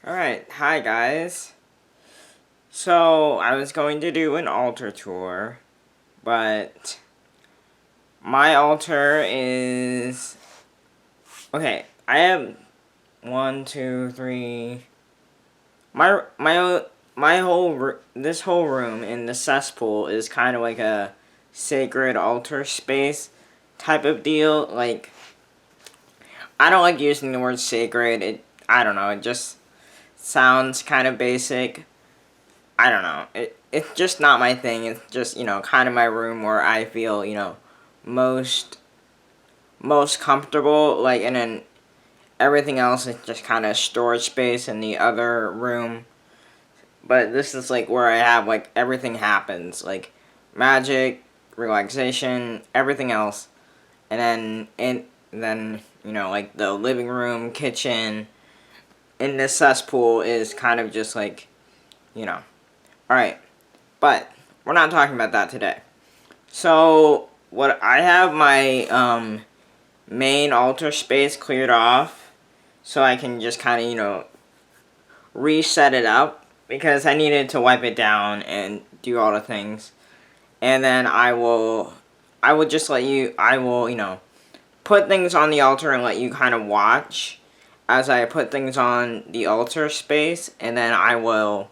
Alright, hi guys. So, I was going to do an altar tour, but my altar is... Okay, I have one, two, three... This whole room in the cesspool is kind of like a sacred altar space type of deal. Like, I don't like using the word sacred. I don't know, it just sounds kind of basic. I don't know. It's just not my thing. It's just, kind of my room where I feel, most comfortable. Like, and then everything else is just kind of storage space in the other room. But this is, like, where I have, like, everything happens. Like, magic, relaxation, everything else. And then, like, the living room, kitchen, and the cesspool is kind of just, like, Alright. But we're not talking about that today. So what I have my main altar space cleared off so I can just kind of reset it up because I needed to wipe it down and do all the things. And then I will just let you put things on the altar and let you kind of watch as I put things on the altar space, and then I will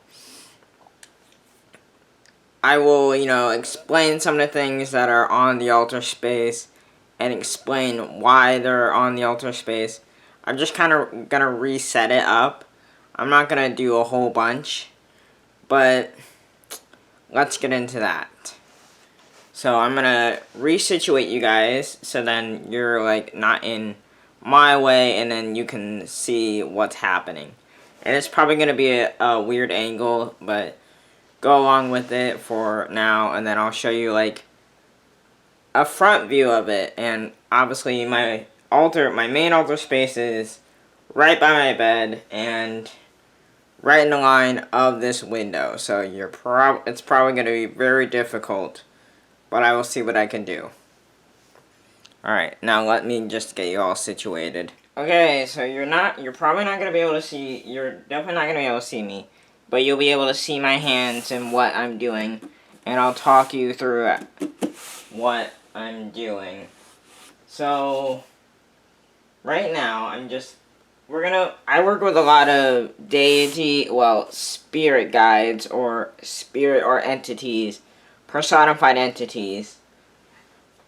explain some of the things that are on the altar space and explain why they're on the altar space. I'm just kind of going to reset it up. I'm not going to do a whole bunch, but let's get into that. So I'm going to resituate you guys so then you're like not in my way and then you can see what's happening. And it's probably going to be a weird angle, but go along with it for now, and then I'll show you like a front view of it. And obviously my main altar space is right by my bed and right in the line of this window, so it's probably going to be very difficult, but I will see what I can do. Alright, now let me just get you all situated. Okay, so you're probably not going to be able to see, you're definitely not going to be able to see me, but you'll be able to see my hands and what I'm doing, and I'll talk you through what I'm doing. So, right now, I work with a lot of spirit guides, or spirit or entities, personified entities.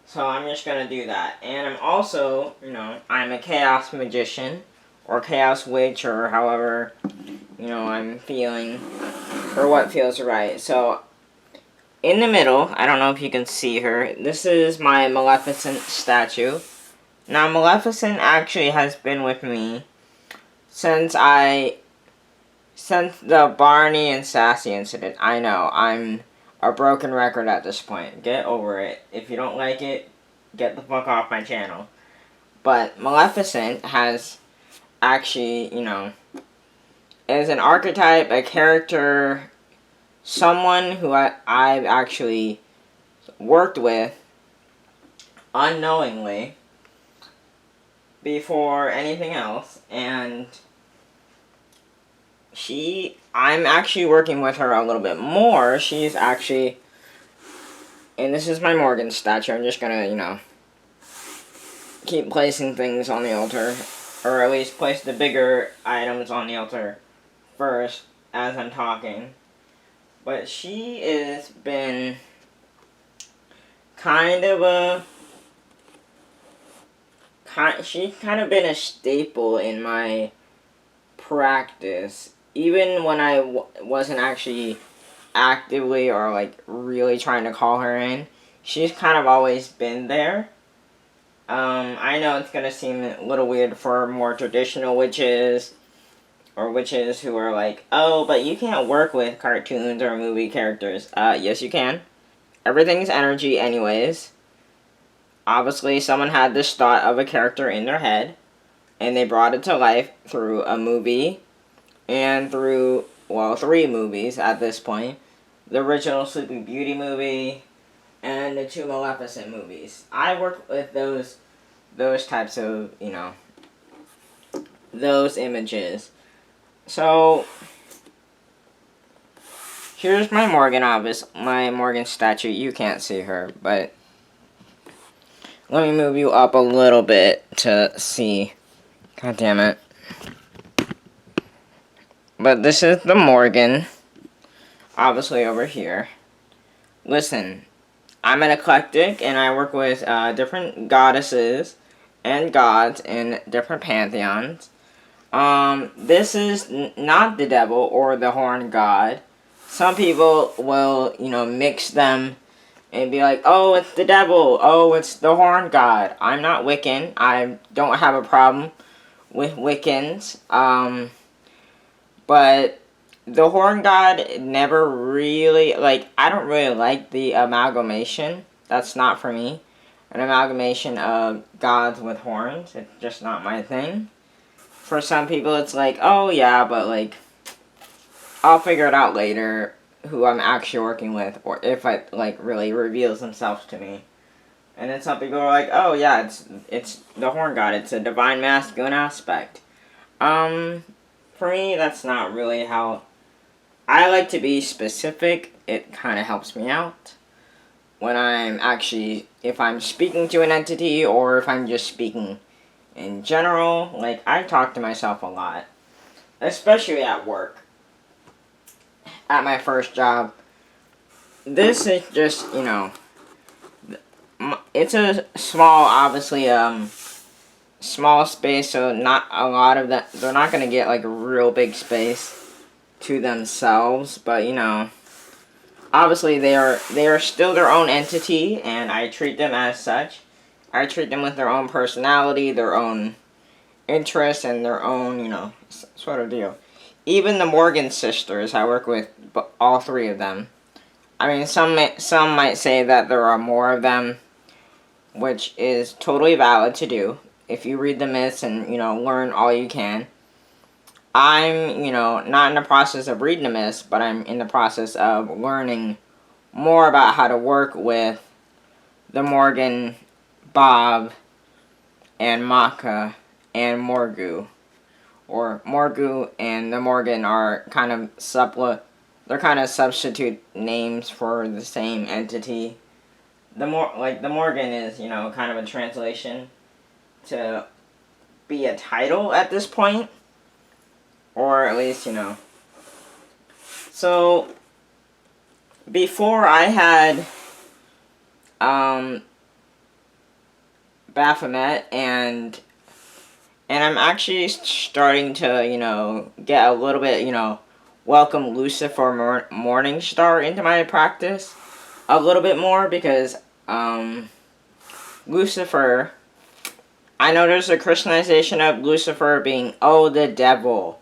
So I'm just going to do that. And I'm also, I'm a chaos magician, or chaos witch, or however, I'm feeling, or what feels right. So, in the middle, I don't know if you can see her, this is my Maleficent statue. Now, Maleficent actually has been with me since the Barney and Sassy incident. I know, I'm a broken record at this point. Get over it. If you don't like it, get the fuck off my channel. But Maleficent has actually, is an archetype, a character, someone who I've actually worked with unknowingly before anything else, and I'm actually working with her a little bit more. She's actually, and this is my Morgan statue. I'm just gonna, keep placing things on the altar, or at least place the bigger items on the altar first as I'm talking. But she has been she's kind of been a staple in my practice, even when I wasn't actually actively or like really trying to call her in. She's kind of always been there. I know it's gonna seem a little weird for more traditional witches, or witches who are like, oh, but you can't work with cartoons or movie characters. Yes you can. Everything's energy anyways. Obviously, someone had this thought of a character in their head, and they brought it to life through a movie, and through, 3 movies at this point. The original Sleeping Beauty movie, and the 2 Maleficent movies. I work with those types of, those images. So, here's my Morgan my Morgan statue. You can't see her, but let me move you up a little bit to see. God damn it. But this is the Morgan, obviously over here. Listen, I'm an eclectic, and I work with different goddesses and gods in different pantheons. This is not the devil or the horned god. Some people will, mix them and be like, oh, it's the devil, oh, it's the horned god. I'm not Wiccan. I don't have a problem with Wiccans. But the horned god never really, I don't really like the amalgamation. That's not for me. An amalgamation of gods with horns. It's just not my thing. For some people, it's like, oh yeah, but I'll figure it out later who I'm actually working with, or if it really reveals themselves to me. And then some people are like, oh yeah, it's the horn god. It's a divine masculine aspect. For me, that's not really how I like to be specific. It kind of helps me out when if I'm speaking to an entity or if I'm just speaking in general. I talk to myself a lot, especially at work. At my first job, this is just, it's a obviously, small space, so not a lot of that, they're not going to get, a real big space to themselves, but, obviously they are still their own entity, and I treat them as such. I treat them with their own personality, their own interests, and their own, sort of deal. Even the Morgan sisters, I work with all three of them. I mean, some might say that there are more of them, which is totally valid to do. If you read the myths and, learn all you can. I'm, not in the process of reading the myths, but I'm in the process of learning more about how to work with the Morgan, Bob, and Maka, and Morgu. Or Morgu and the Morgan are kind of they're kind of substitute names for the same entity. The Morgan is, kind of a translation to be a title at this point. Or at least, So, before I had, Baphomet, and I'm actually starting to, get a little bit, welcome Lucifer Morningstar into my practice a little bit more, because, Lucifer, I know there's a Christianization of Lucifer being, oh, the devil.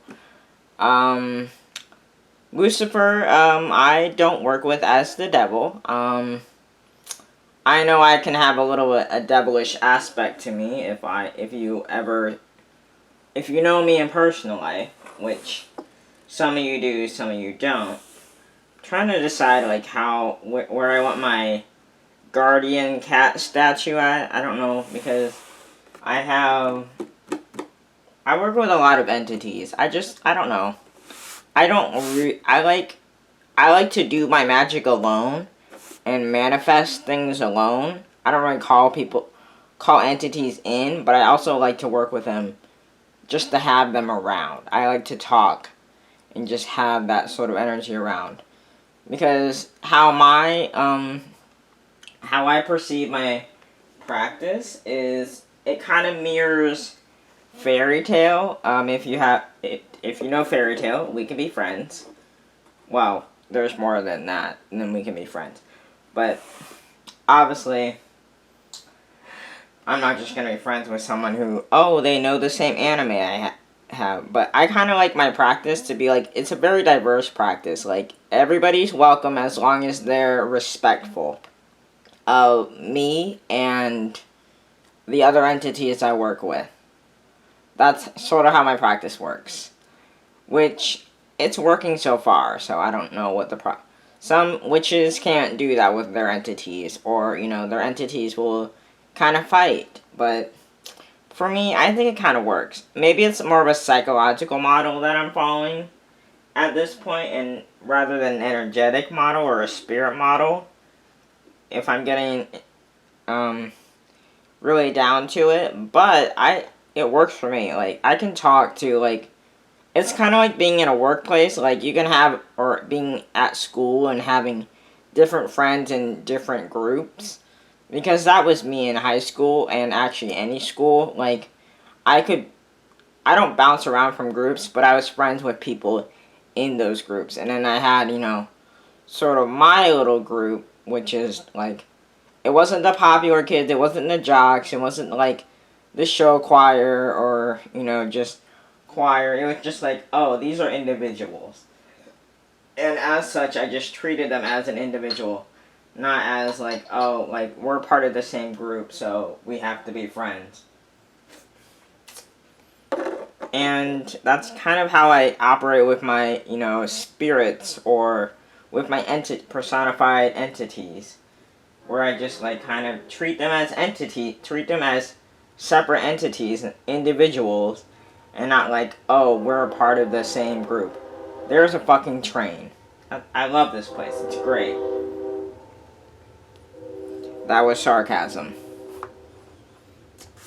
Lucifer, I don't work with as the devil. I know I can have a little bit a devilish aspect to me if you know me in personal life, which some of you do, some of you don't. I'm trying to decide where I want my guardian cat statue at. I don't know, because I work with a lot of entities. I don't know. I like to do my magic alone and manifest things alone. I don't really call entities in, but I also like to work with them just to have them around. I like to talk and just have that sort of energy around. Because how I perceive my practice is it kind of mirrors fairy tale. If you know fairy tale, we can be friends. Well, there's more than that, and then we can be friends. But obviously, I'm not just gonna be friends with someone who, they know the same anime I have. But I kind of like my practice to be it's a very diverse practice. Everybody's welcome as long as they're respectful of me and the other entities I work with. That's sort of how my practice works. Which, it's working so far, so I don't know what some witches can't do that with their entities, or, their entities will kind of fight, but for me, I think it kind of works. Maybe it's more of a psychological model that I'm following at this point, and rather than an energetic model or a spirit model, if I'm getting really down to it. But it works for me. Like, I can talk to, like, it's kind of like being in a workplace. Like, you can have, or being at school and having different friends in different groups. Because that was me in high school and actually any school. Like, I don't bounce around from groups, but I was friends with people in those groups. And then I had, sort of my little group, which is, like, it wasn't the popular kids, it wasn't the jocks, it wasn't, like, the show choir or, just choir. It was just like, oh, these are individuals. And as such, I just treated them as an individual. Not as, like, oh, like, we're part of the same group, so we have to be friends. And that's kind of how I operate with my, spirits, or with my personified entities. Where I just, like, kind of treat them as separate entities, individuals, and not like, oh, we're a part of the same group. There's a fucking train. I love this place. It's great. That was sarcasm.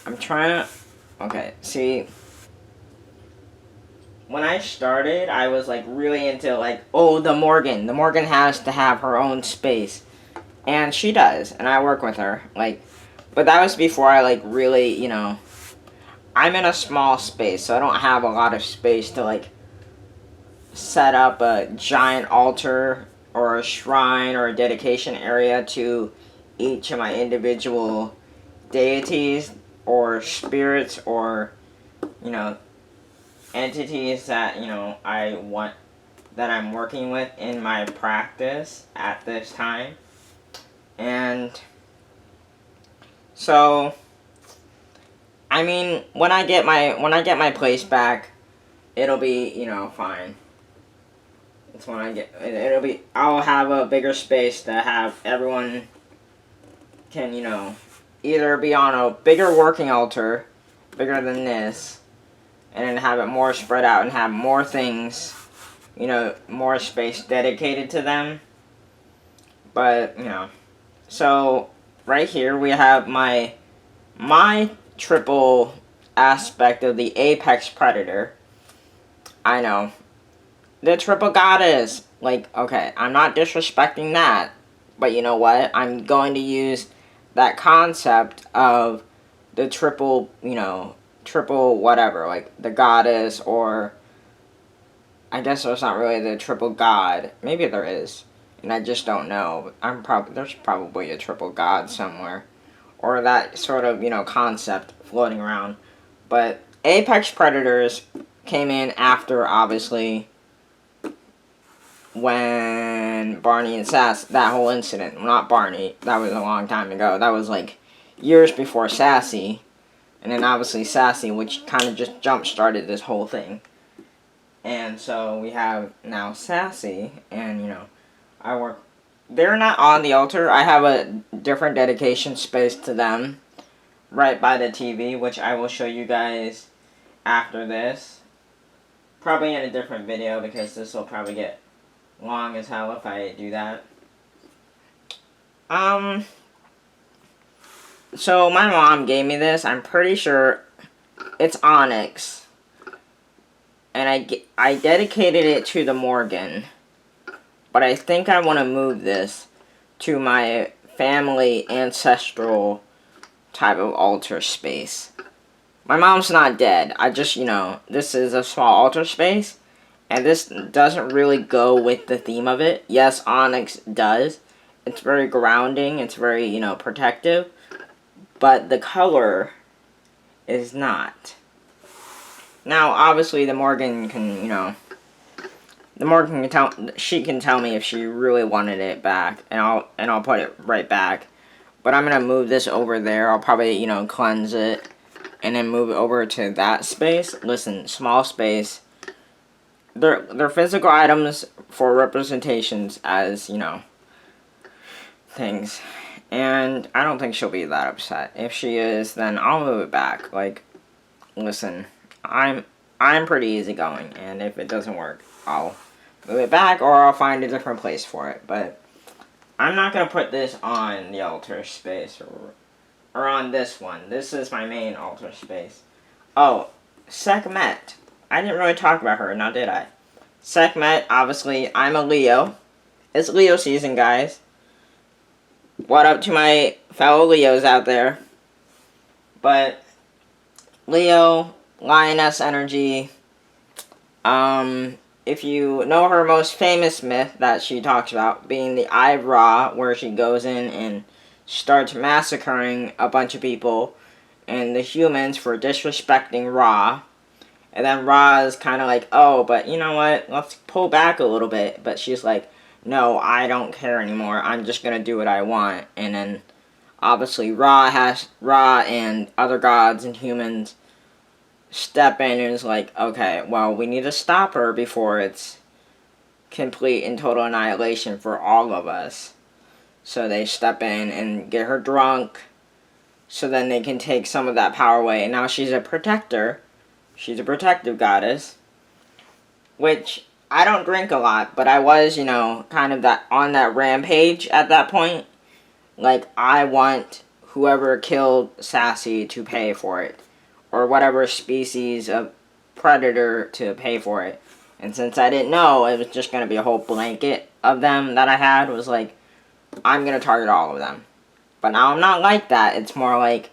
I'm trying to... Okay, see... When I started, I was, like, really into, like, oh, the Morgan. The Morgan has to have her own space. And she does. And I work with her. Like, but that was before I, like, really, I'm in a small space, so I don't have a lot of space to, like, set up a giant altar or a shrine or a dedication area to each of my individual deities or spirits or, entities that, that I'm working with in my practice at this time. And so, I mean, when I get my place back, it'll be, fine. It's when I'll have a bigger space to have everyone can, either be on a bigger working altar, bigger than this, and then have it more spread out and have more things, more space dedicated to them. But, so right here we have my triple aspect of the apex predator. I know. The triple goddess. Like, okay, I'm not disrespecting that. But you know what? I'm going to use that concept of the triple, triple whatever. Like, the goddess, or... I guess there's not really the triple god. Maybe there is. And I just don't know. There's probably a triple god somewhere. Or that sort of, concept floating around. But apex predators came in after, obviously, when Barney and Sass, that whole incident. Well, not Barney, that was a long time ago. That was, like, years before Sassy. And then, obviously, Sassy, which kind of just jump-started this whole thing. And so, we have now Sassy, and, I work... They're not on the altar. I have a different dedication space to them right by the TV, which I will show you guys after this. Probably in a different video, because this will probably get long as hell if I do that. So my mom gave me this. I'm pretty sure it's onyx. And I dedicated it to the Morgan. But I think I want to move this to my family ancestral type of altar space. My mom's not dead. I just, this is a small altar space. And this doesn't really go with the theme of it. Yes, onyx does. It's very grounding. It's very, protective. But the color is not. Now, obviously, the Morgan can, the Morgan can tell me if she really wanted it back, and I'll put it right back. But I'm gonna move this over there. I'll probably, cleanse it, and then move it over to that space. Listen, small space. They're physical items for representations as, things. And I don't think she'll be that upset. If she is, then I'll move it back. Like, listen, I'm pretty easygoing, and if it doesn't work, I'll move it back or I'll find a different place for it. But I'm not gonna put this on the altar space or on this one. This is my main altar space. Oh, Sekhmet. I didn't really talk about her, now did I? Sekhmet, obviously, I'm a Leo. It's Leo season, guys. What up to my fellow Leos out there? But Leo, Lioness energy. If you know her most famous myth that she talks about being the Eye of Ra, where she goes in and starts massacring a bunch of people and the humans for disrespecting Ra. And then Ra is kind of like, oh, but you know what? Let's pull back a little bit. But she's like, no, I don't care anymore. I'm just going to do what I want. And then, obviously, Ra and other gods and humans step in and is like, okay, well, we need to stop her before it's complete and total annihilation for all of us. So they step in and get her drunk so then they can take some of that power away. And now she's a protector. She's a protective goddess. Which, I don't drink a lot, but I was, kind of that on that rampage at that point. Like, I want whoever killed Sassy to pay for it. Or whatever species of predator to pay for it. And since I didn't know, it was just going to be a whole blanket of them that I had. Was like, I'm going to target all of them. But now I'm not like that. It's more like,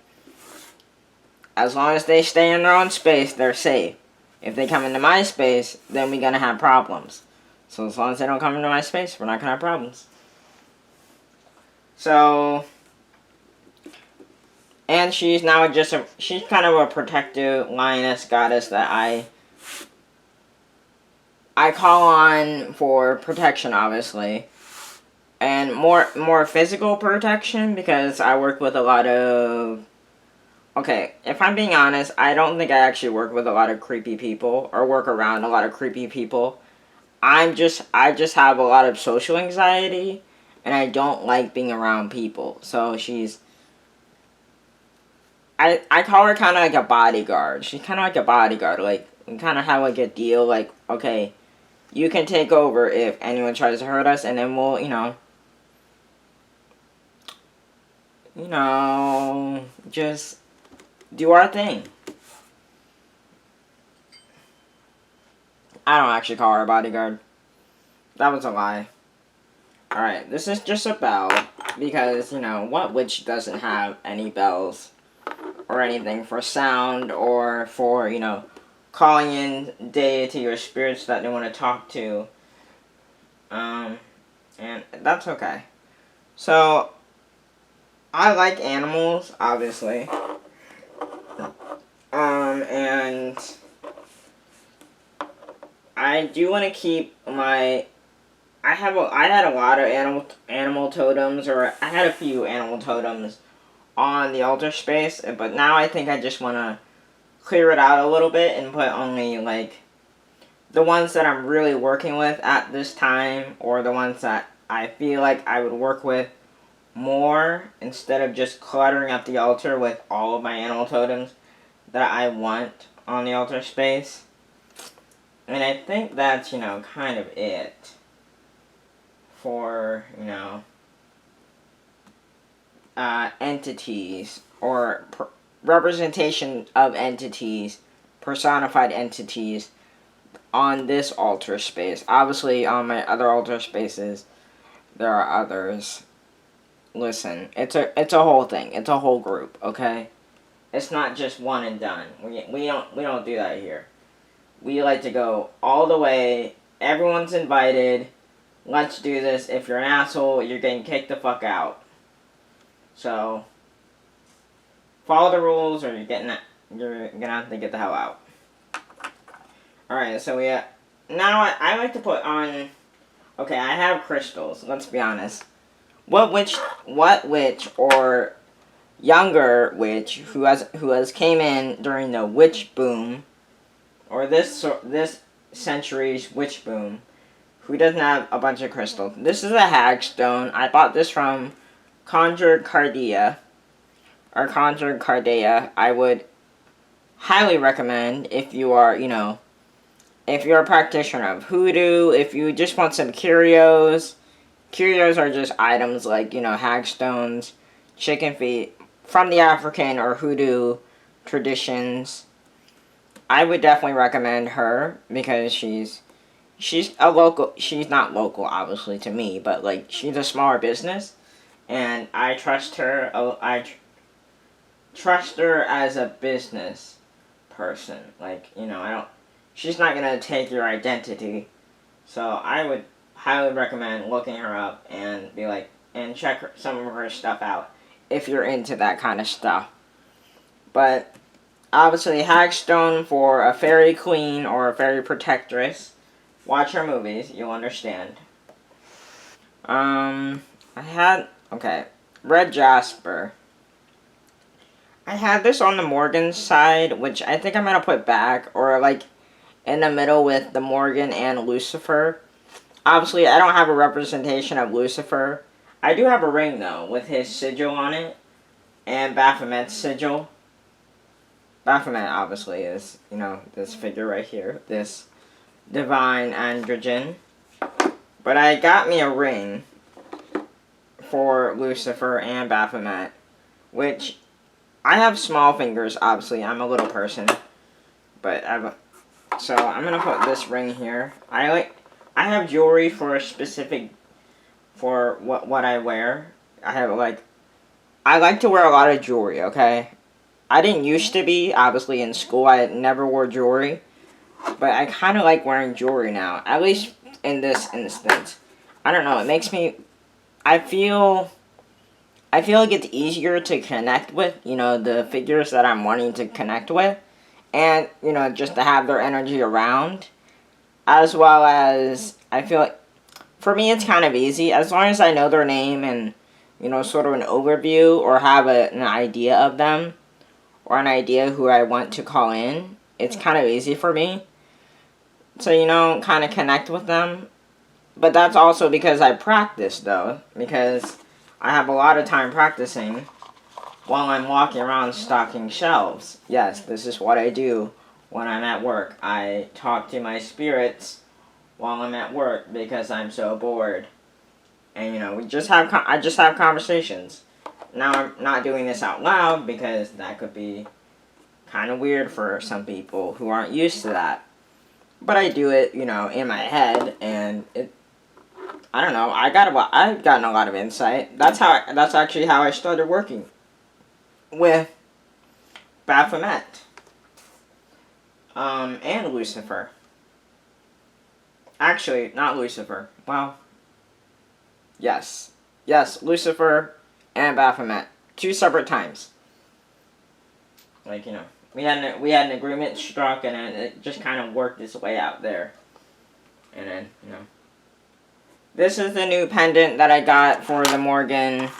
as long as they stay in their own space, they're safe. If they come into my space, then we're going to have problems. So as long as they don't come into my space, we're not going to have problems. So, and she's now she's kind of a protective lioness goddess that I call on for protection, obviously. And more physical protection, because I work with a lot of... Okay, if I'm being honest, I don't think I actually work with a lot of creepy people, or work around a lot of creepy people. I just have a lot of social anxiety, and I don't like being around people. So she's... I call her kind of like a bodyguard. She's kind of like a bodyguard. Like, we kind of have like a deal, like, okay, you can take over if anyone tries to hurt us, and then we'll, just do our thing. I don't actually call her a bodyguard. That was a lie. Alright, this is just a bell, because, what witch doesn't have any bells or anything for sound or for, calling in deity or spirits that they want to talk to. And that's okay. So, I like animals, obviously. And I do want to keep my... I had a lot of animal totems, or I had a few animal totems on the altar space, but now I think I just want to clear it out a little bit and put only, like, the ones that I'm really working with at this time, or the ones that I feel like I would work with more, instead of just cluttering up the altar with all of my animal totems that I want on the altar space. And I think that's, kind of it for, entities, or representation of entities, personified entities on this altar space. Obviously, on my other altar spaces, there are others. Listen, it's a whole thing. It's a whole group, okay? It's not just one and done. We don't do that here. We like to go all the way. Everyone's invited. Let's do this. If you're an asshole, you're getting kicked the fuck out. So, follow the rules, or you're gonna have to get the hell out. Alright, so now I like to put on... Okay, I have crystals, let's be honest. What witch, or younger witch, who has came in during the witch boom, or this century's witch boom, who doesn't have a bunch of crystals? This is a hagstone. I bought this from Conjured Cardea. I would highly recommend if you are, if you're a practitioner of hoodoo, if you just want some curios. Curios are just items like, hagstones, chicken feet from the African or hoodoo traditions. I would definitely recommend her because she's a local, she's not local obviously to me, but like she's a smaller business and I trust her. Trust her as a business person. Like, I don't, she's not going to take your identity. So I would highly recommend looking her up and be like, and check some of her stuff out if you're into that kind of stuff. But obviously, Hagstone for a fairy queen or a fairy protectress. Watch her movies, you'll understand. Okay, Red Jasper. I had this on the Morgan side, which I think I'm going to put back, or like in the middle with the Morgan and Lucifer. Obviously, I don't have a representation of Lucifer. I do have a ring, though, with his sigil on it, and Baphomet's sigil. Baphomet, obviously, is, this figure right here, this divine androgen. But I got me a ring for Lucifer and Baphomet, which I have small fingers, obviously. I'm a little person. But so I'm going to put this ring here. I have jewelry for a specific, for what I wear. I like to wear a lot of jewelry, okay? I didn't used to be, obviously in school I never wore jewelry. But I kind of like wearing jewelry now, at least in this instance. I don't know, it makes me, I feel like it's easier to connect with, the figures that I'm wanting to connect with. And, just to have their energy around. As well as, I feel like, for me it's kind of easy. As long as I know their name and, sort of an overview or have an idea of them. Or an idea who I want to call in. It's kind of easy for me. So, kind of connect with them. But that's also because I practice, though. Because I have a lot of time practicing while I'm walking around stocking shelves. Yes, this is what I do when I'm at work. I talk to my spirits while I'm at work because I'm so bored. And, I just have conversations. Now, I'm not doing this out loud because that could be kind of weird for some people who aren't used to that. But I do it, in my head, and I don't know, I've gotten a lot of insight. That's actually how I started working with Baphomet. And Lucifer. Actually, not Lucifer. Well, yes, Lucifer and Baphomet. 2 separate times. Like, we had an agreement struck, and then it just kind of worked its way out there. And then, this is the new pendant that I got for the Morgan.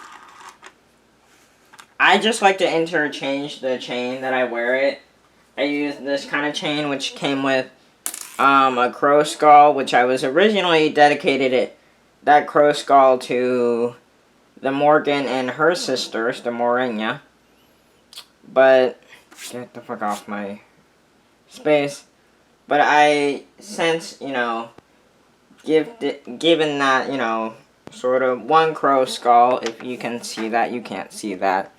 I just like to interchange the chain that I wear it. I use this kind of chain, which came with a crow skull, which I was originally dedicated that crow skull to the Morgan and her sisters, the Morenya. But, get the fuck off my space. But I, since, given that, sort of one crow skull, if you can see that, you can't see that.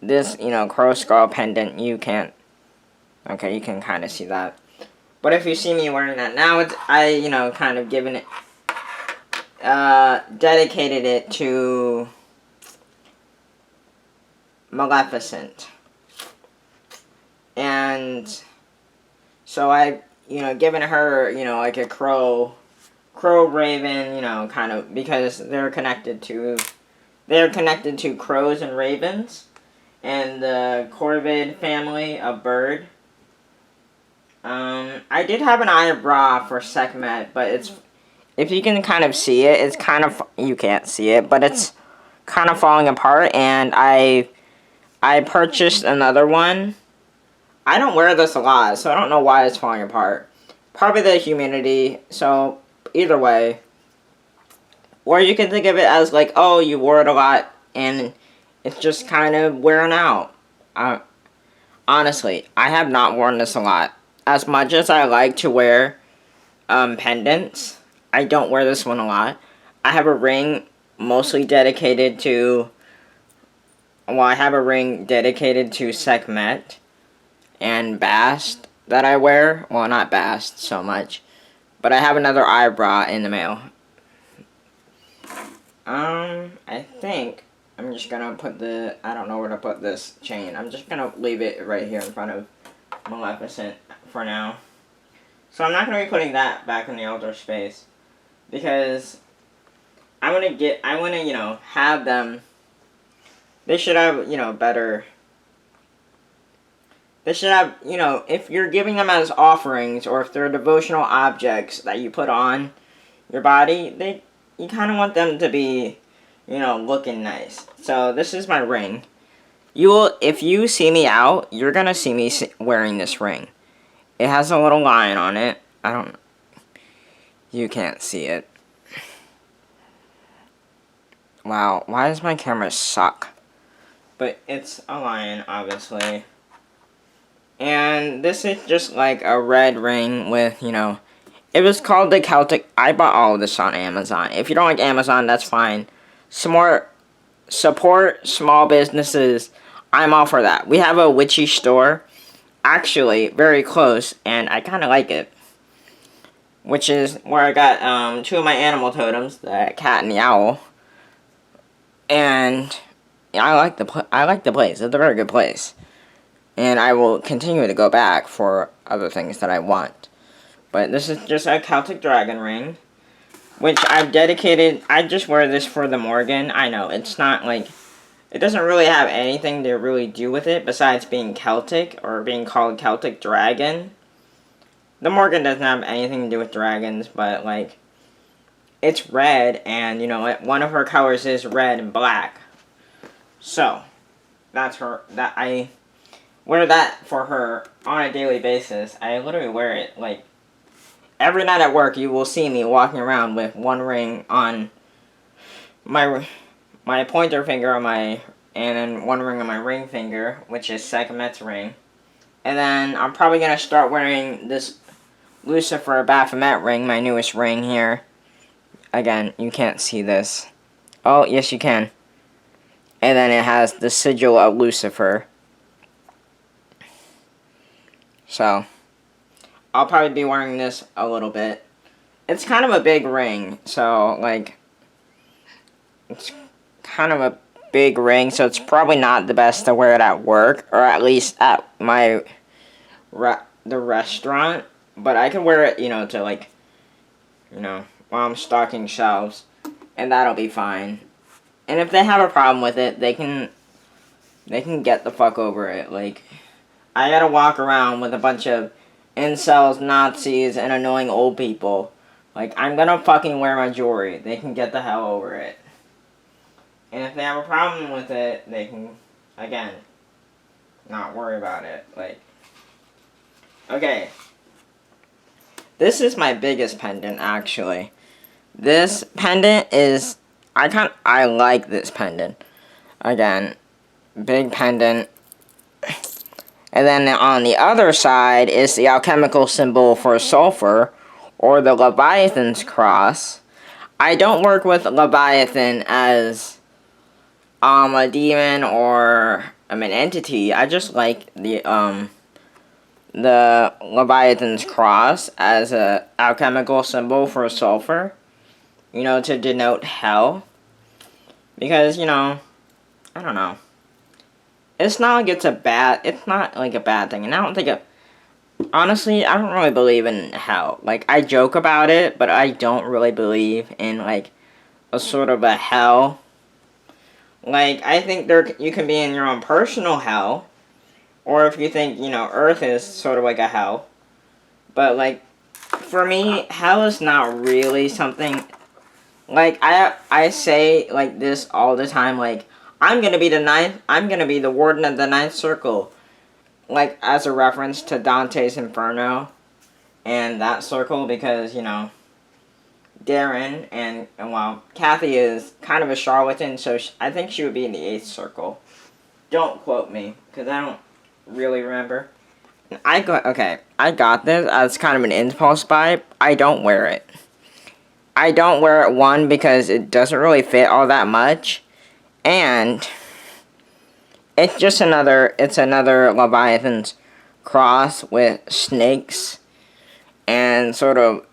This, crow skull pendant, you can't. Okay, you can kind of see that. But if you see me wearing that now, I, kind of given it, dedicated it to Maleficent. And so I, given her, like a crow raven, kind of, because they're connected to crows and ravens, and the corvid family of bird. I did have an eyebrow for Sekhmet, but if you can kind of see it, it's kind of, you can't see it, but it's kind of falling apart, and I purchased another one. I don't wear this a lot, so I don't know why it's falling apart. Probably the humidity, so either way. Or you can think of it as like, oh, you wore it a lot, and it's just kind of wearing out. honestly, I have not worn this a lot. As much as I like to wear pendants, I don't wear this one a lot. I have a ring mostly dedicated to, well, I have a ring dedicated to Sekhmet and Bast that I wear. Well, not Bast so much, but I have another eyebrow in the mail. I think I'm just gonna put I don't know where to put this chain. I'm just gonna leave it right here in front of Maleficent for now. So I'm not gonna be putting that back in the altar space because I wanna, you know, have them. They should have, you know, better. They should have, you know, if you're giving them as offerings or if they're devotional objects that you put on your body, you kind of want them to be, you know, looking nice. So this is my ring. If you see me out, you're gonna see me wearing this ring. It has a little lion on it. You can't see it. Wow, why does my camera suck? But it's a lion, obviously. And this is just like a red ring with, you know, it was called the Celtic. I bought all of this on Amazon. If you don't like Amazon, that's fine. Support small businesses. I'm all for that. We have a witchy store, actually, very close, and I kind of like it. Which is where I got two of my animal totems, the cat and the owl. And I like the place. It's a very good place. And I will continue to go back for other things that I want. But this is just a Celtic dragon ring, which I've dedicated. I just wear this for the Morgan. I know, it's not like, it doesn't really have anything to really do with it besides being Celtic or being called Celtic Dragon. The Morgan doesn't have anything to do with dragons, but like, it's red, and you know, one of her colors is red and black. So, that's her, that I wear that for her on a daily basis. I literally wear it, like, every night at work. You will see me walking around with one ring on my pointer finger and then one ring on my ring finger, which is Sekhmet's ring. And then I'm probably going to start wearing this Lucifer Baphomet ring, my newest ring here. Again, you can't see this. Oh, yes you can. And then it has the sigil of Lucifer. So, I'll probably be wearing this a little bit. It's kind of a big ring, so, like, it's kind of a big ring, so it's probably not the best to wear it at work, or at least at the restaurant. But I can wear it, you know, to, like, you know, while I'm stocking shelves, and that'll be fine. And if they have a problem with it, they can get the fuck over it. Like, I gotta walk around with a bunch of incels, Nazis, and annoying old people. Like, I'm gonna fucking wear my jewelry. They can get the hell over it. And if they have a problem with it, they can, again, not worry about it. Like, okay. This is my biggest pendant, actually. This pendant is, I like this pendant. Again, big pendant. And then on the other side is the alchemical symbol for sulfur, or the Leviathan's cross. I don't work with Leviathan as a demon or an entity. I just like the Leviathan's cross as a alchemical symbol for sulfur. You know, to denote hell. Because, you know, I don't know. It's not like it's not like a bad thing. And I don't think honestly, I don't really believe in hell. Like, I joke about it, but I don't really believe in, like, a sort of a hell. Like, I think you can be in your own personal hell. Or if you think, you know, Earth is sort of like a hell. But, like, for me, hell is not really something. Like, I say, like, this all the time, like, I'm gonna be the warden of the ninth circle. Like, as a reference to Dante's Inferno and that circle, because, you know, Darren and well, Kathy is kind of a charlatan, so I think she would be in the 8th circle. Don't quote me, because I don't really remember. I got this as kind of an impulse buy. I don't wear it. I don't wear it, one, because it doesn't really fit all that much, and it's another Leviathan's cross with snakes and sort of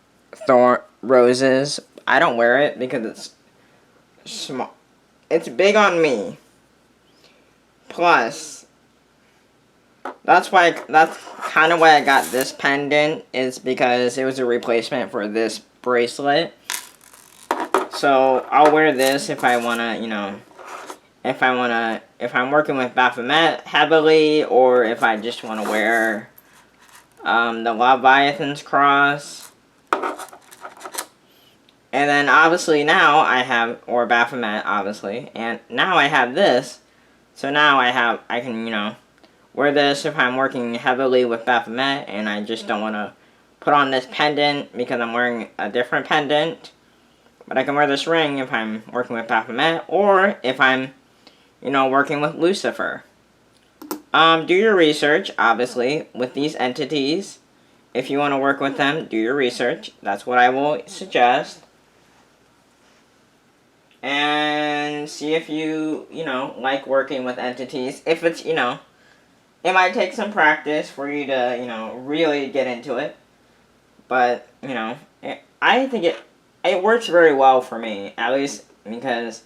roses. I don't wear it because it's small. It's big on me. Plus, that's kind of why I got this pendant, is because it was a replacement for this bracelet. So I'll wear this if I wanna, if I'm working with Baphomet heavily, or if I just want to wear the Leviathan's cross. And then obviously now I have, or Baphomet obviously, and now I have this. So now I can, wear this if I'm working heavily with Baphomet and I just don't want to put on this pendant because I'm wearing a different pendant. But I can wear this ring if I'm working with Baphomet, or if I'm, working with Lucifer. Do your research, obviously, with these entities. If you want to work with them, do your research. That's what I will suggest. And see if you, like working with entities. If it's, it might take some practice for you to, really get into it. But, I think it works very well for me. At least because,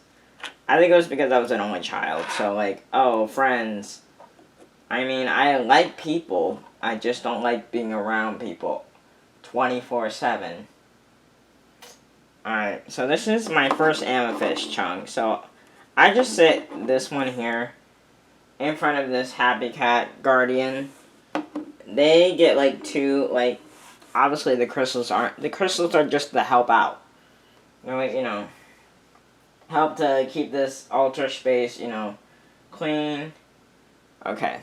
I think it was because I was an only child. So, like, oh, friends. I mean, I like people. I just don't like being around people 24/7. Alright, so this is my first amethyst chunk. So I just sit this one here in front of this Happy Cat Guardian. They get like two, like, obviously the crystals aren't. The crystals are just to help out. They're like, help to keep this altar space, clean. Okay.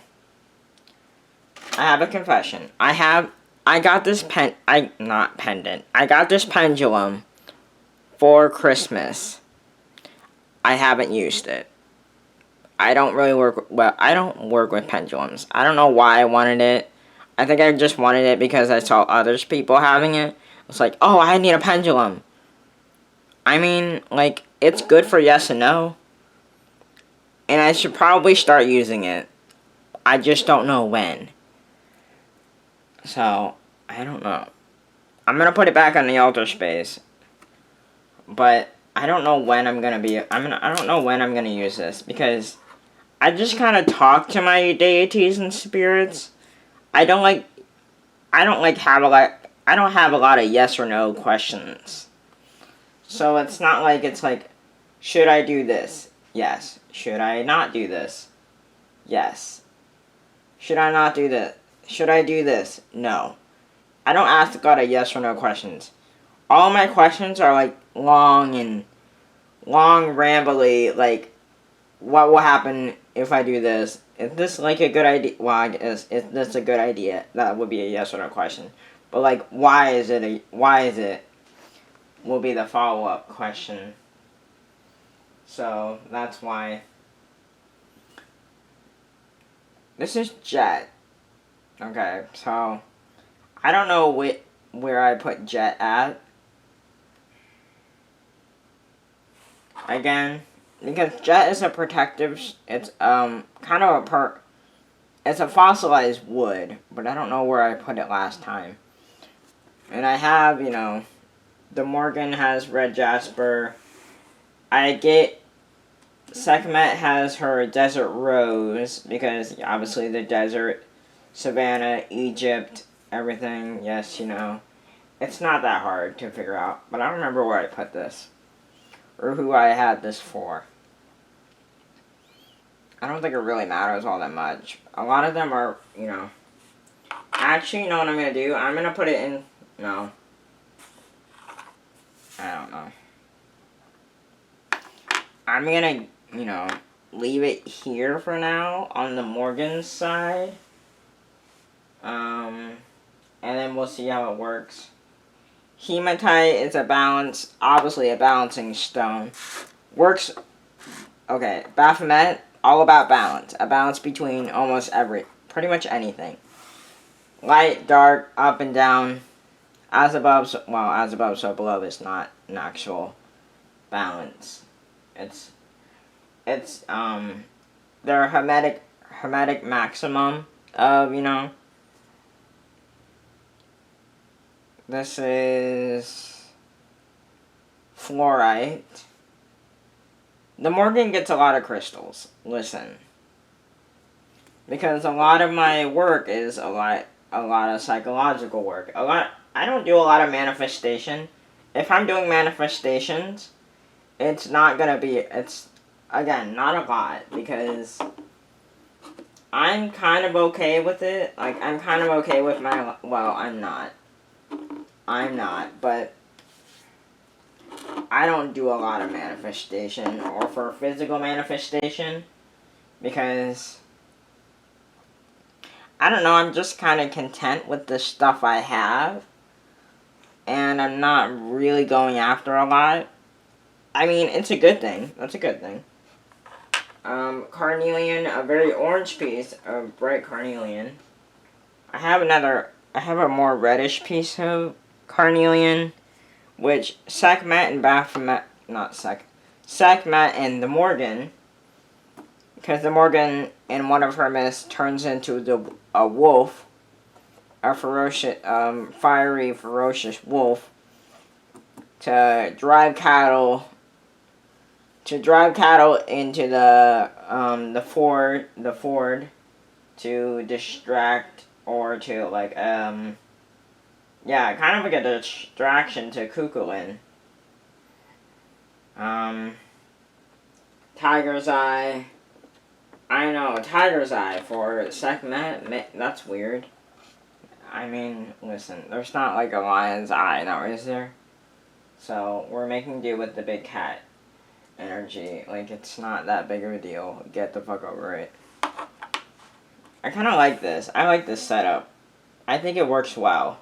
I have a confession. I got this I got this pendulum for Christmas. I haven't used it. I don't work with pendulums. I don't know why I wanted it. I think I just wanted it because I saw others people having it. It's like, oh, I need a pendulum. I mean, like, it's good for yes and no. And I should probably start using it. I just don't know when. So, I don't know. I'm gonna put it back on the altar space. But I don't know when I don't know when I'm gonna use this, because I just kind of talk to my deities and spirits. I don't have a lot of yes or no questions. So it's not like it's like, should I do this? Yes. Should I not do this? Yes. Should I not do this? Should I do this? No. I don't ask a lot of yes or no questions. All my questions are like long, rambly, like, what will happen if I do this? Is this like a good idea? Well, I guess, is this a good idea? That would be a yes or no question. But like, why is it? Will be the follow-up question. So that's why. This is Jet. Okay, so I don't know where I put Jet at. Again, because Jet is a protective, it's kind of it's a fossilized wood, but I don't know where I put it last time. And I have, the Morgan has red jasper. Sekhmet has her desert rose, because obviously the desert, Savannah, Egypt, everything, yes, it's not that hard to figure out, but I don't remember where I put this, or who I had this for. I don't think it really matters all that much. A lot of them are, actually, you know what I'm going to do? I'm going to put it in, no. I don't know. I'm going to, leave it here for now on the Morgan side. And then we'll see how it works. Hematite is obviously a balancing stone. Okay, Baphomet, all about balance. A balance between almost pretty much anything. Light, dark, up and down, as above, so below is not an actual balance. It's their hermetic maximum of, this is fluorite. The Morgan gets a lot of crystals. Listen. Because a lot of my work is a lot of psychological work. I don't do a lot of manifestation. If I'm doing manifestations, it's not a lot, because I'm kind of okay with it. Like, I'm kind of okay with I'm not, but I don't do a lot of manifestation, or for physical manifestation, because I don't know, I'm just kind of content with the stuff I have, and I'm not really going after a lot. I mean, it's a good thing. That's a good thing. Carnelian, a very orange piece of bright carnelian. I have a more reddish piece of carnelian, which Sekhmet and Baphomet, Sekhmet and the Morgan, because the Morgan in one of her myths turns into a wolf, a ferocious, fiery, ferocious wolf, to drive cattle into the ford to distract, or to kind of like a distraction to Cuchulainn. Tiger's Eye. I know, Tiger's Eye for Sekhmet. That's weird. I mean, listen, there's not like a lion's eye now, is there? So, we're making do with the big cat energy. Like, it's not that big of a deal. Get the fuck over it. I kind of like this. I like this setup. I think it works well.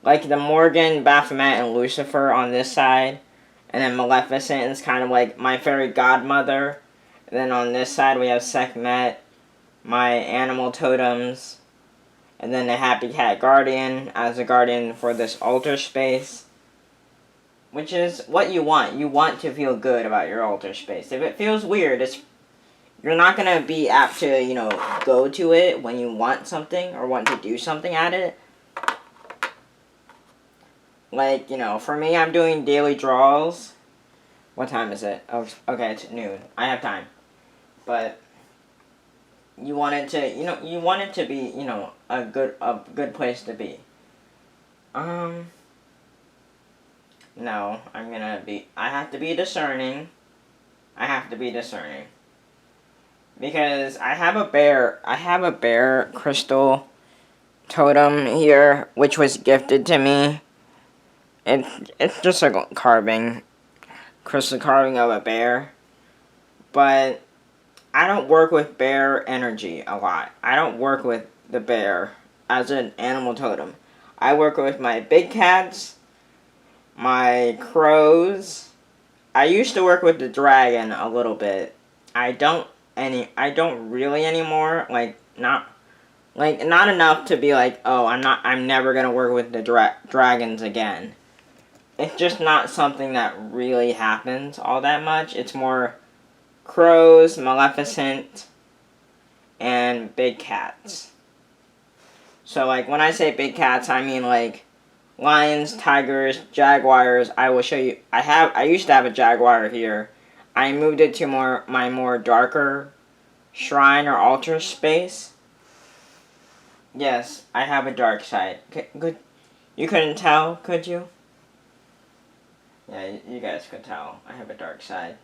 Like, the Morgan, Baphomet, and Lucifer on this side, and then Maleficent is kind of like my fairy godmother. And then on this side we have Sekhmet, my animal totems, and then the Happy Cat Guardian as a guardian for this altar space. Which is what you want. You want to feel good about your altar space. If it feels weird, you're not going to be apt to, go to it when you want something or want to do something at it. Like, for me, I'm doing daily draws. What time is it? Oh, okay, it's noon. I have time. But you want it to be, a good place to be. No, I have to be discerning. Because I have a bear crystal totem here, which was gifted to me. It's just a crystal carving of a bear. But I don't work with bear energy a lot. I don't work with the bear as an animal totem. I work with my big cats, my crows. I used to work with the dragon a little bit. I don't really anymore. Not enough to be like, oh, I'm never gonna work with the dragons again. It's just not something that really happens all that much. It's more crows, Maleficent, and big cats. So, when I say big cats, I mean, lions, tigers, jaguars. I will show you. I used to have a jaguar here. I moved it to my more darker shrine or altar space. Yes, I have a dark side. Good. You couldn't tell, could you? Yeah, you guys could tell. I have a dark side.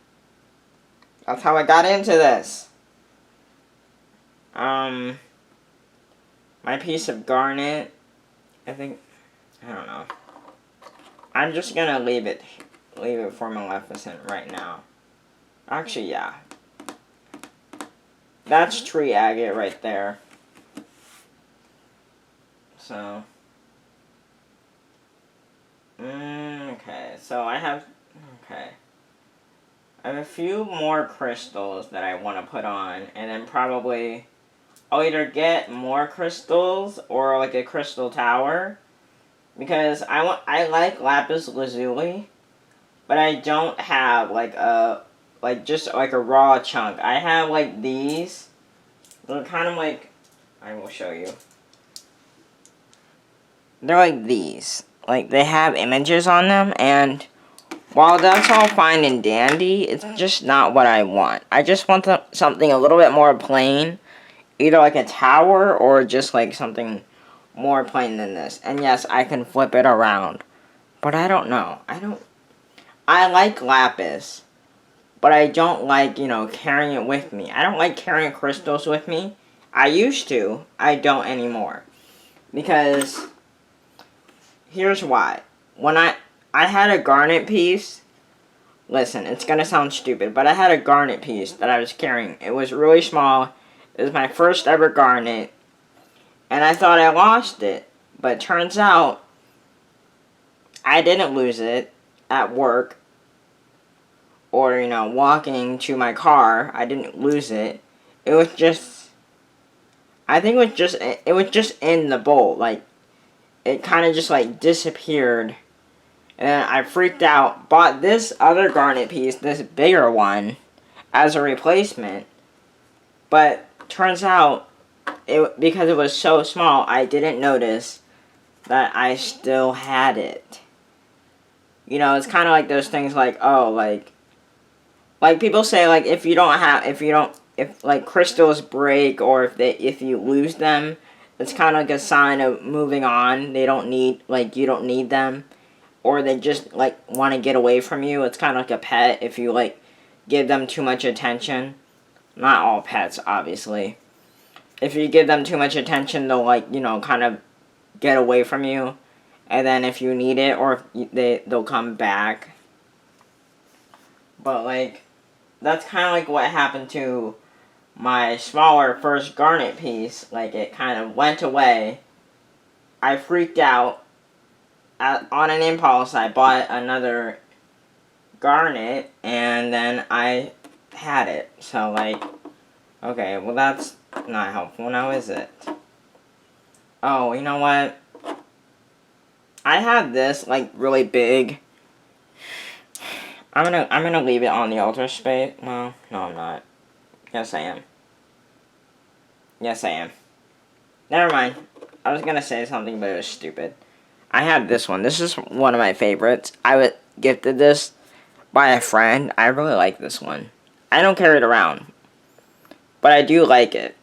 That's how I got into this. My piece of garnet, I don't know. I'm just gonna leave it for Maleficent right now. Actually, yeah. That's tree agate right there. So, okay, so I have a few more crystals that I want to put on, and then probably I'll either get more crystals or like a crystal tower, because I like lapis lazuli, but I don't have like just like a raw chunk. I have like these. They're kind of like, I will show you. They're like these. Like they have images on them, and while that's all fine and dandy, it's just not what I want. I just want something a little bit more plain. Either like a tower or just like something more plain than this. And yes, I can flip it around. But I don't know. I like lapis. But I don't like, carrying it with me. I don't like carrying crystals with me. I used to. I don't anymore. Because here's why. When I had a garnet piece. Listen, it's gonna sound stupid, but I had a garnet piece that I was carrying. It was really small. It was my first ever garnet. And I thought I lost it. But turns out, I didn't lose it at work. Or, walking to my car. I didn't lose it. It was just... I think it was just in the bowl. Like, it kind of just, like, disappeared. And then I freaked out. Bought this other garnet piece, this bigger one, as a replacement. But turns out, because it was so small, I didn't notice that I still had it. It's kind of like those things like, oh, like people say, like, if like crystals break or if you lose them, it's kind of like a sign of moving on. They don't need, like, you don't need them. Or they just, like, want to get away from you. It's kind of like a pet if you, like, give them too much attention. Not all pets, obviously. If you give them too much attention, they'll, like, kind of get away from you. And then if you need it, or they'll come back. But, like, that's kind of like what happened to my smaller first garnet piece. Like, it kind of went away. I freaked out. On an impulse, I bought another garnet, and then I had it. So, like, okay, well, that's not helpful now, is it? Oh, you know what? I have this, like, really big. I'm gonna leave it on the altar space. Well, no, I'm not. Yes, I am. Yes, I am. Never mind. I was gonna say something, but it was stupid. I have this one. This is one of my favorites. I was gifted this by a friend. I really like this one. I don't carry it around, but I do like it.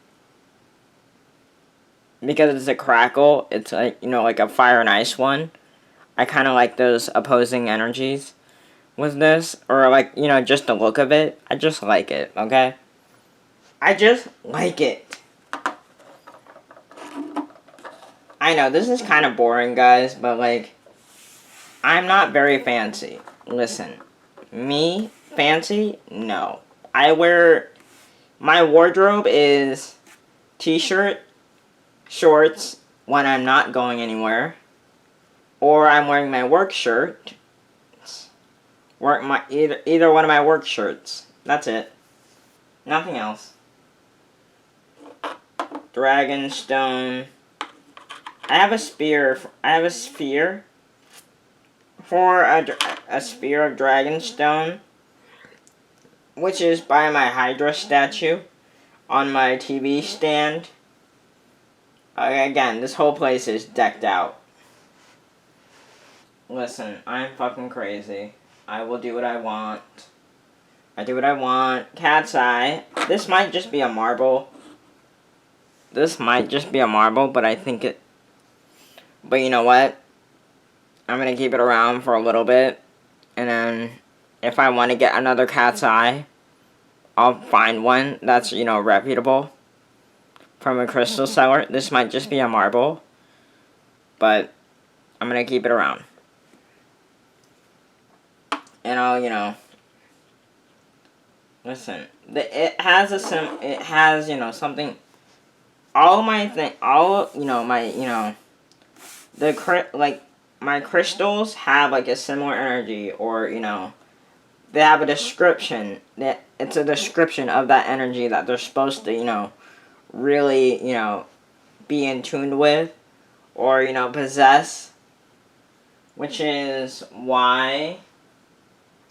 Because it's a crackle, it's like, like a fire and ice one. I kind of like those opposing energies with this. Or like, just the look of it. I just like it, okay? I just like it. I know, this is kind of boring, guys, but, like, I'm not very fancy. Listen, me, fancy? No. My wardrobe is t-shirt, shorts when I'm not going anywhere, or I'm wearing my work shirt, either one of my work shirts. That's it. Nothing else. Dragonstone. I have a sphere for a sphere of Dragonstone, which is by my Hydra statue on my TV stand. Again, this whole place is decked out. Listen, I'm fucking crazy. I will do what I want. I do what I want. Cat's eye. This might just be a marble. But I think it... But you know what? I'm gonna keep it around for a little bit. And then, if I want to get another cat's eye, I'll find one that's, reputable. From a crystal seller. This might just be a marble. But, I'm gonna keep it around. And I'll, listen. It has, something... my crystals have, like, a similar energy, or, they have a description. It's a description of that energy that they're supposed to, really, be in tune with or, possess, which is why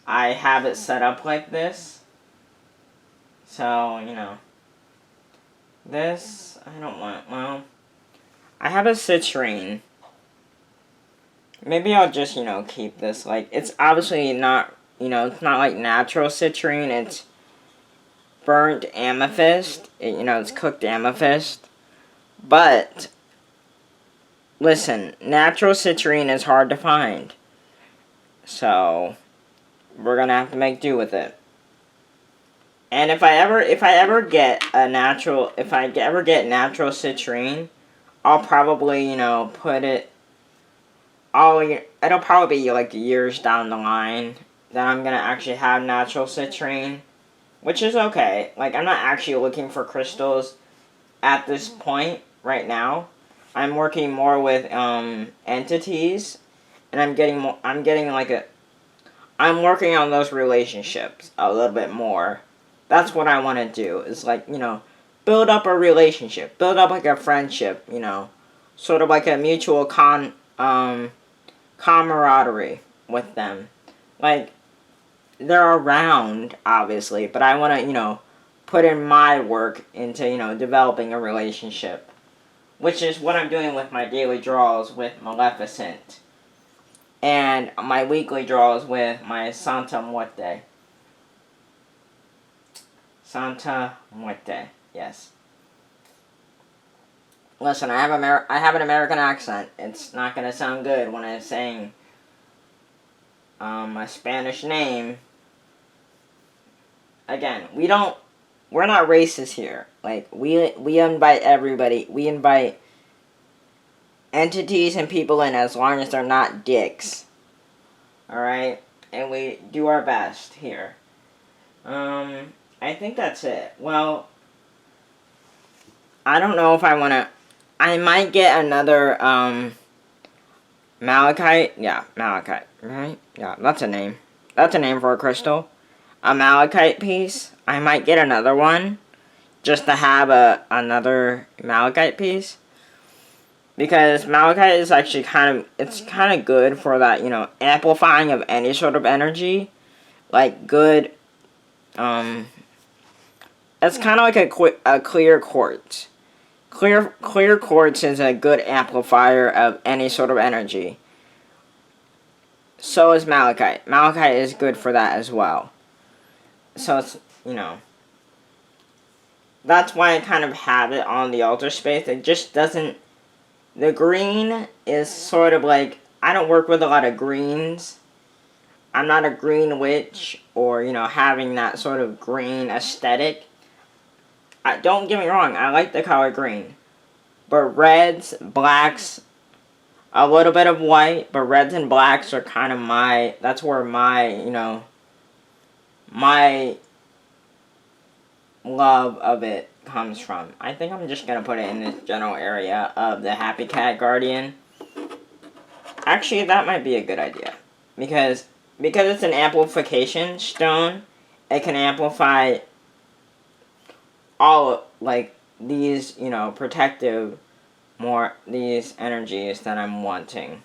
I have it set up like this. So, this, I don't want, well, I have a citrine. Maybe I'll just, keep this, like, it's obviously not, it's not like natural citrine, it's burnt amethyst, it's cooked amethyst, but, listen, natural citrine is hard to find, so, we're gonna have to make do with it. And if I ever get natural citrine, I'll probably, put it, it'll probably be like years down the line that I'm gonna actually have natural citrine, which is okay. Like, I'm not actually looking for crystals at this point right now. I'm working more with entities, and I'm working on those relationships a little bit more. That's what I want to do, is like, build up a relationship, build up like a friendship, sort of like a mutual camaraderie with them. Like, they're around, obviously, but I want to, put in my work into, developing a relationship, which is what I'm doing with my daily draws with Maleficent, and my weekly draws with my Santa Muerte. Santa Muerte, yes. Listen, I have an American accent. It's not gonna sound good when I'm saying a Spanish name. Again, we're not racist here. Like, we invite everybody. We invite entities and people in as long as they're not dicks. Alright? And we do our best here. I think that's it. Well, I don't know if I want to... I might get another, malachite. Yeah, malachite. Right? Yeah, that's a name. That's a name for a crystal. A malachite piece. I might get another one. Just to have another malachite piece. Because malachite is actually kind of good for that, amplifying of any sort of energy. Like, good, it's kind of like a clear quartz. Clear quartz is a good amplifier of any sort of energy. So is malachite. Malachite is good for that as well. So it's, that's why I kind of have it on the altar space. It just doesn't... The green is sort of like... I don't work with a lot of greens. I'm not a green witch or, having that sort of green aesthetic. Don't get me wrong, I like the color green. But reds, blacks, a little bit of white, but reds and blacks are kind of that's where my, my love of it comes from. I think I'm just going to put it in this general area of the Happy Cat Guardian. Actually, that might be a good idea. Because it's an amplification stone, it can amplify all, like, these, protective, these energies that I'm wanting.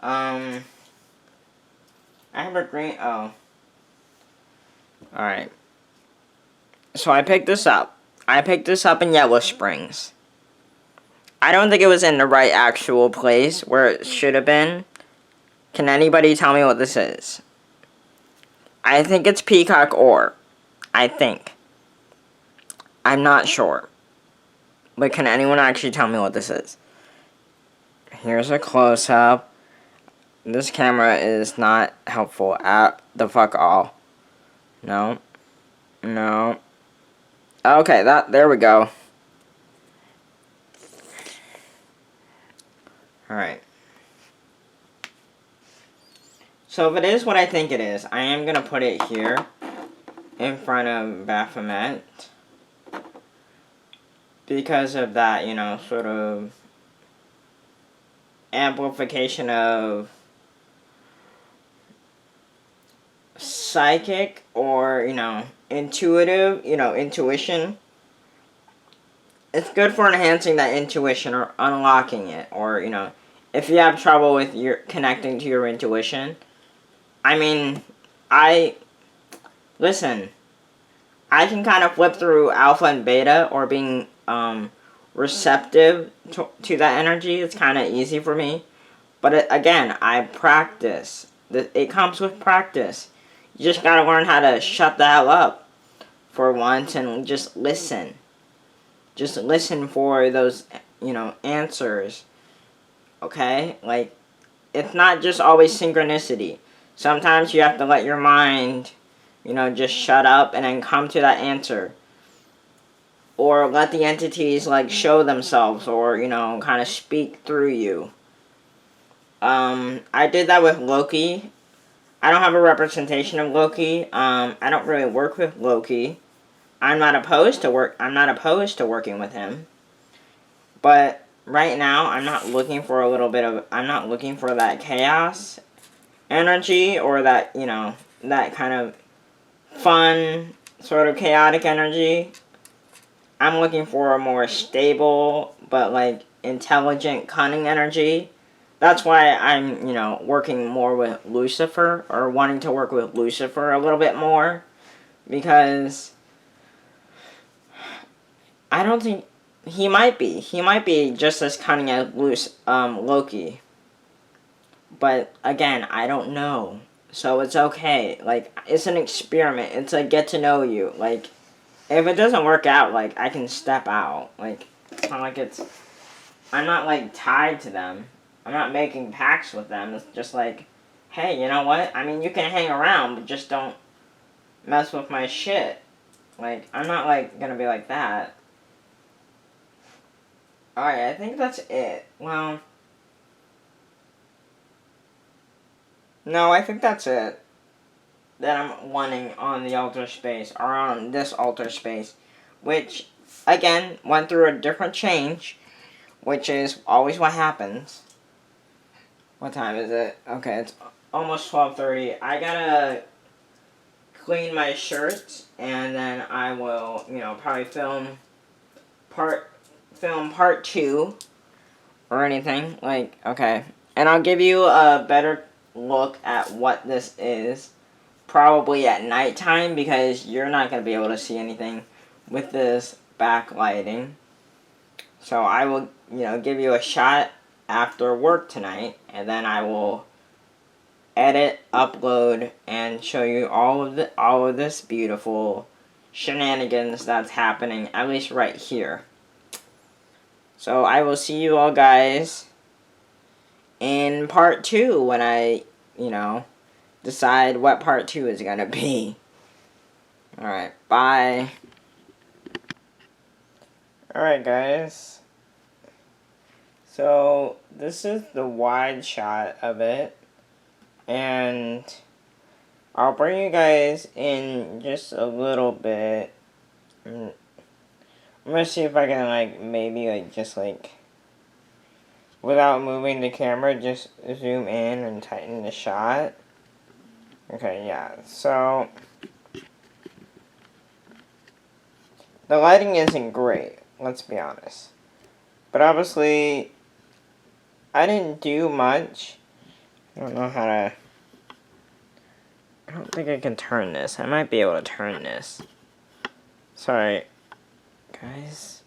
I have a green, Alright. So I picked this up. I picked this up in Yellow Springs. I don't think it was in the right actual place where it should have been. Can anybody tell me what this is? I think it's peacock ore. I think. I'm not sure. But can anyone actually tell me what this is? Here's a close-up. This camera is not helpful at the fuck all. No. No. Okay, there we go. Alright. So if it is what I think it is, I am going to put it here in front of Baphomet. Because of that, sort of amplification of psychic or, you know, intuitive, you know, intuition. It's good for enhancing that intuition or unlocking it, or, you know, if you have trouble with your connecting to your intuition. I mean, listen, I can kind of flip through alpha and beta, or being receptive to that energy. It's kind of easy for me. But again, I practice. It comes with practice. You just gotta learn how to shut the hell up for once and just listen. Just listen for those, you know, answers. Okay? Like, it's not just always synchronicity. Sometimes you have to let your mind, you know, just shut up and then come to that answer. Or let the entities, like, show themselves, or, you know, kind of speak through you. I did that with Loki. I don't have a representation of Loki. I don't really work with Loki. I'm not opposed to working with him. But right now, I'm not looking for that chaos energy, or that, you know, that kind of fun, sort of chaotic energy. I'm looking for a more stable, but, like, intelligent, cunning energy. That's why I'm, you know, working more with Lucifer, or wanting to work with Lucifer a little bit more. Because I don't think he might be. He might be just as cunning as Loki. But again, I don't know. So it's okay. Like, it's an experiment. It's a get to know you. Like, if it doesn't work out, like, I can step out. Like, it's not like I'm not, like, tied to them. I'm not making pacts with them. It's just like, hey, you know what? I mean, you can hang around, but just don't mess with my shit. Like, I'm not, like, gonna be like that. Alright, I think that's it. Well, no, I think that's it that I'm wanting on the altar space, or on this altar space, which, again, went through a different change, which is always what happens. What time is it? Okay, it's almost 12:30. I gotta clean my shirts, and then I will, you know, probably film part 2 or anything. Like, okay. And I'll give you a better look at what this is probably at nighttime, because you're not going to be able to see anything with this backlighting. So I will, you know, give you a shot after work tonight, and then I will edit, upload, and show you all of this beautiful shenanigans that's happening, at least right here. So I will see you all guys in part 2 when I, you know, decide what part 2 is gonna be. Alright, bye. Alright, guys. So, this is the wide shot of it. And I'll bring you guys in just a little bit. I'm gonna see if I can, like, maybe, like, just, like, without moving the camera, just zoom in and tighten the shot. Okay, yeah, so the lighting isn't great, let's be honest. But obviously, I didn't do much. I don't know how to... I don't think I can turn this. I might be able to turn this. Sorry, guys.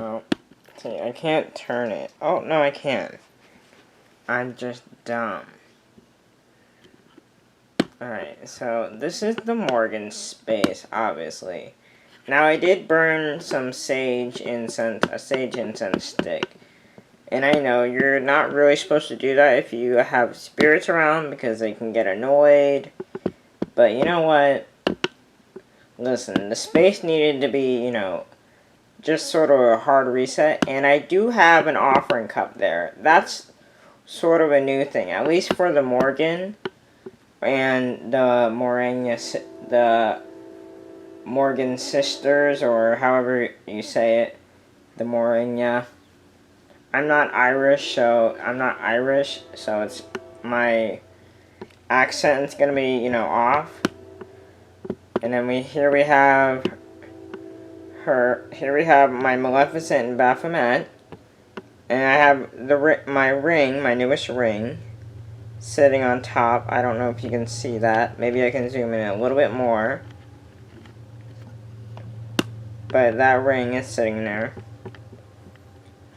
Oh, see, I can't turn it. Oh, no, I can. I'm just dumb. Alright, so this is the Morgan space, obviously. Now, I did burn some sage incense, a sage incense stick. And I know you're not really supposed to do that if you have spirits around, because they can get annoyed. But you know what? Listen, the space needed to be, you know, just sort of a hard reset. And I do have an offering cup there. That's sort of a new thing, at least for the Morgan. and the Morgan sisters, or however you say it, the Morena. I'm not Irish, so it's my accent's gonna be, you know, off. And then we have my Maleficent and Baphomet, and I have my newest ring, sitting on top. I don't know if you can see that. Maybe I can zoom in a little bit more. But that ring is sitting there.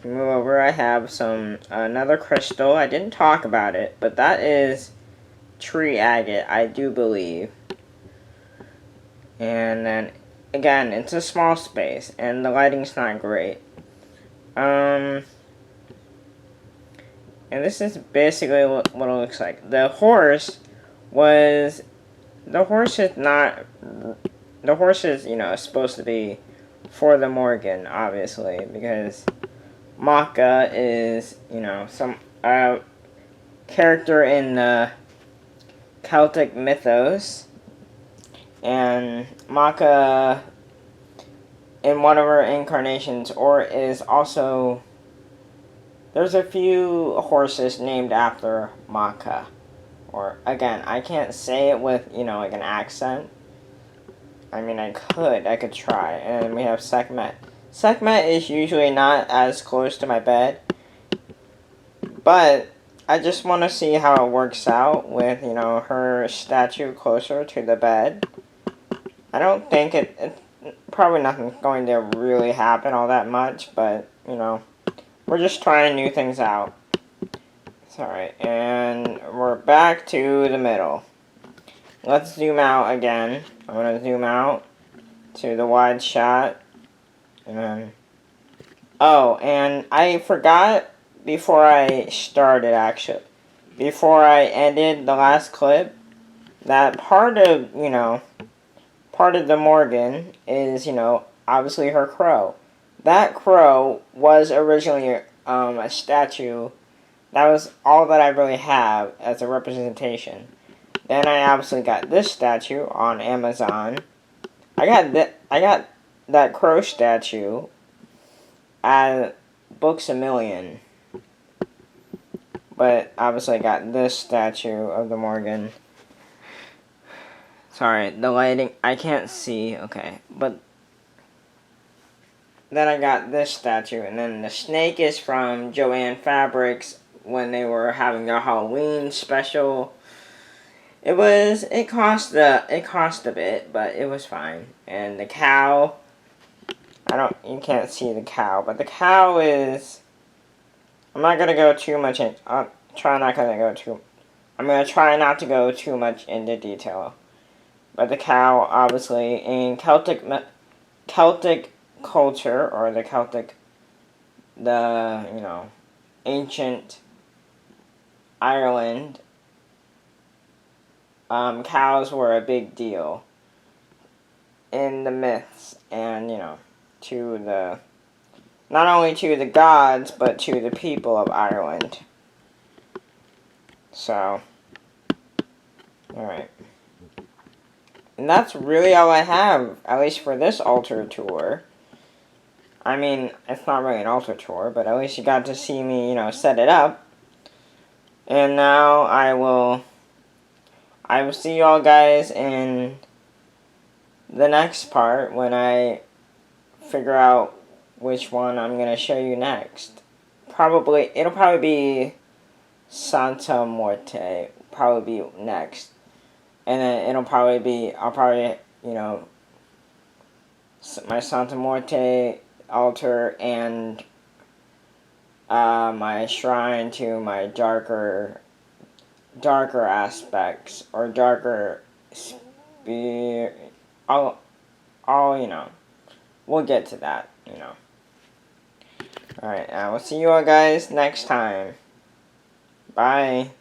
Move over, I have another crystal. I didn't talk about it, but that is tree agate, I do believe. And then, again, it's a small space, and the lighting's not great. And this is basically what it looks like. The horse is, you know, supposed to be for the Morgan, obviously, because Maka is, you know, some character in the Celtic mythos, and Maka, in one of her incarnations, or is also, there's a few horses named after Maka, or, again, I can't say it with, you know, like an accent. I mean, I could try. And we have Sekhmet. Sekhmet is usually not as close to my bed, but I just want to see how it works out with, you know, her statue closer to the bed. I don't think it's probably nothing's going to really happen all that much, but, you know, we're just trying new things out. Sorry, and we're back to the middle. Let's zoom out again. I'm going to zoom out to the wide shot. And then, oh, and I forgot before I started, actually. Before I ended the last clip, that part of the Morgan is, you know, obviously her crow. That crow was originally a statue. That was all that I really have as a representation. Then I obviously got this statue on Amazon. I got that crow statue at Books A Million. But obviously I got this statue of the Morgan. Sorry, the lighting, I can't see. Okay, but then I got this statue, and then the snake is from Joann Fabrics when they were having their Halloween special. It cost a bit, but it was fine. And the cow, you can't see the cow, but the cow is, I'm not gonna go too much in, I'm gonna try not to go too much into detail. But the cow, obviously, in Celtic culture, or you know, ancient Ireland, cows were a big deal in the myths, and, you know, not only to the gods, but to the people of Ireland. So, alright. And that's really all I have, at least for this altar tour. I mean, it's not really an altar tour, but at least you got to see me, you know, set it up. And now I will see y'all guys in the next part when I figure out which one I'm going to show you next. It'll probably be Santa Morte, probably be next. And then I'll probably, you know, my Santa Morte altar and my shrine to my darker aspects, or darker spirit. I'll, you know, we'll get to that, you know. Alright, we'll see you all guys next time. Bye.